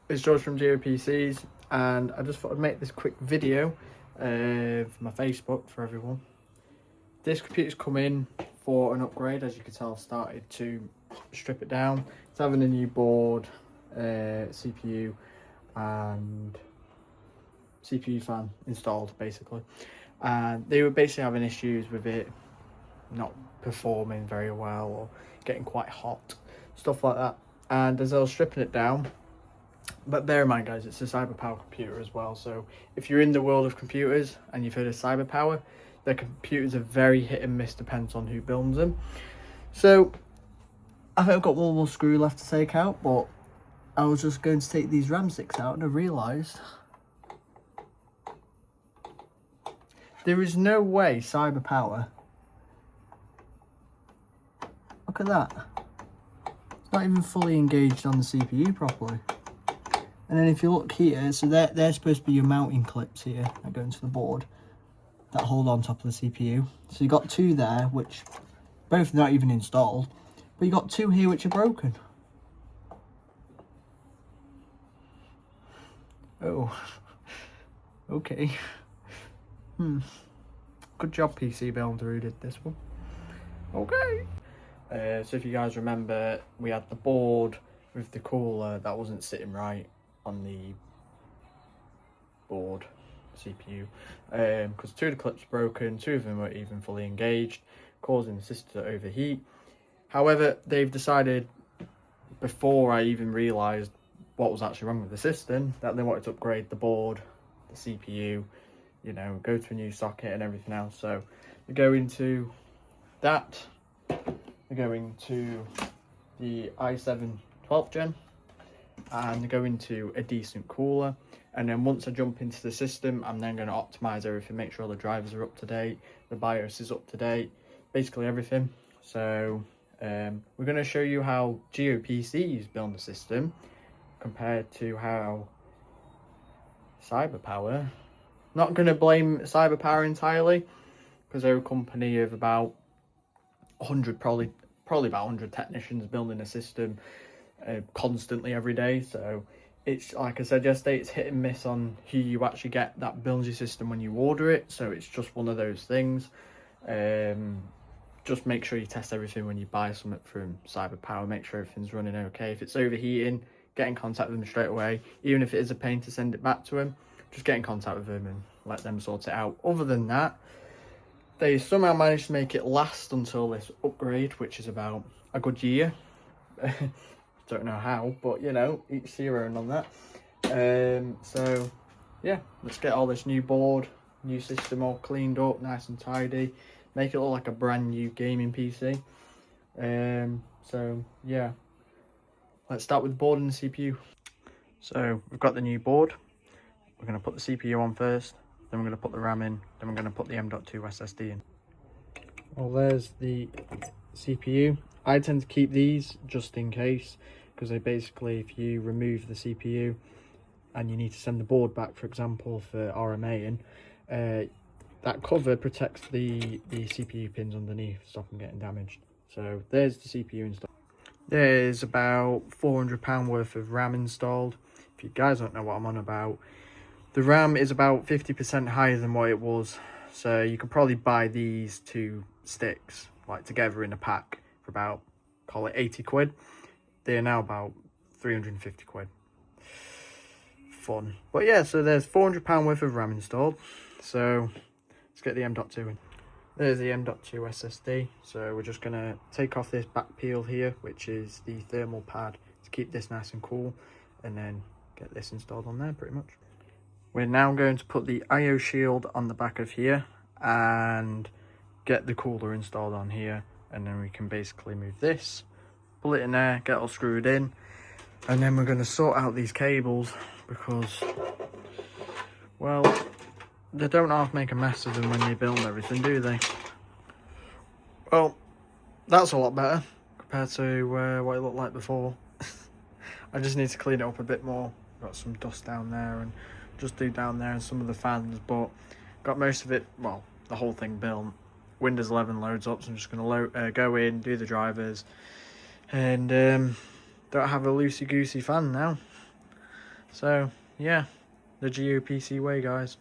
It's George from PCs, and I just thought I'd make this quick video for my Facebook for everyone. This computer's come in for an upgrade. As you can tell, I've started to strip it down. It's having a new board, CPU and CPU fan installed basically, and they were basically having issues with it not performing very well or getting quite hot, stuff like that. And as I was stripping it down, but bear in mind guys, it's a CyberPower computer as well, so if you're in the world of computers and you've heard of CyberPower, their computers are very hit and miss, depends on who builds them. So I think I've got one more screw left to take out, but I was just going to take these RAM sticks out and I realised there is no way CyberPower, look at that, it's not even fully engaged on the CPU properly. And then if you look here, so they're supposed to be your mounting clips here that go into the board that hold on top of the CPU. So you got two there, which both are not even installed, but you got two here which are broken. Oh, okay. Good job, PC builder, who did this one. Okay. So if you guys remember, we had the board with the cooler that wasn't sitting right on the board CPU, because two of the clips broken, two of them weren't even fully engaged, causing the system to overheat. However, they've decided, before I even realised what was actually wrong with the system, that they wanted to upgrade the board, the CPU, you know, go to a new socket and everything else. So they're going to that, they're going to the i7 12th gen, and go into a decent cooler. And then once I jump into the system, I'm then going to optimize everything, make sure all the drivers are up to date, the BIOS is up to date, basically everything. So we're going to show you how GeoPCs build the system compared to how CyberPower. Not going to blame CyberPower entirely, because they're a company of about 100, probably about 100 technicians building a system constantly every day. So it's, like I said yesterday, it's hit and miss on who you actually get that builds your system when you order it. So it's just one of those things. Just make sure you test everything when you buy something from CyberPower. Make sure everything's running okay. If it's overheating, get in contact with them straight away. Even if it is a pain to send it back to them, just get in contact with them and let them sort it out. Other than that, they somehow managed to make it last until this upgrade, which is about a good year. Don't know how, but you know, each to your own on that. So yeah, let's get all this new board, new system all cleaned up, nice and tidy, make it look like a brand new gaming PC. So yeah, let's start with the board and the CPU. So we've got the new board. We're going to put the CPU on first, then we're going to put the RAM in, then we're going to put the M.2 SSD in. Well, there's the CPU. I tend to keep these just in case, because they basically, if you remove the CPU and you need to send the board back, for example, for RMAing, that cover protects the CPU pins underneath, stop them getting damaged. So there's the CPU installed. There's about £400 worth of RAM installed. If you guys don't know what I'm on about, the RAM is about 50% higher than what it was. So you could probably buy these two sticks like together in a pack for about, call it 80 quid. They are now about 350 quid. Fun. But yeah, so there's £400 worth of RAM installed. So let's get the M.2 in. There's the M.2 SSD. So we're just gonna take off this back peel here, which is the thermal pad to keep this nice and cool, and then get this installed on there pretty much. We're now going to put the IO shield on the back of here and get the cooler installed on here, and then we can basically move this, pull it in there, get it all screwed in, and then we're going to sort out these cables because, well, they don't half make a mess of them when they build everything, do they? Well, that's a lot better compared to what it looked like before. I just need to clean it up a bit more. Got some dust down there and just do down there and some of the fans, but got most of it, well, the whole thing built. Windows 11 loads up, so I'm just going to go in, do the drivers, and don't have a loosey-goosey fan now. So yeah, the GOPC way, guys.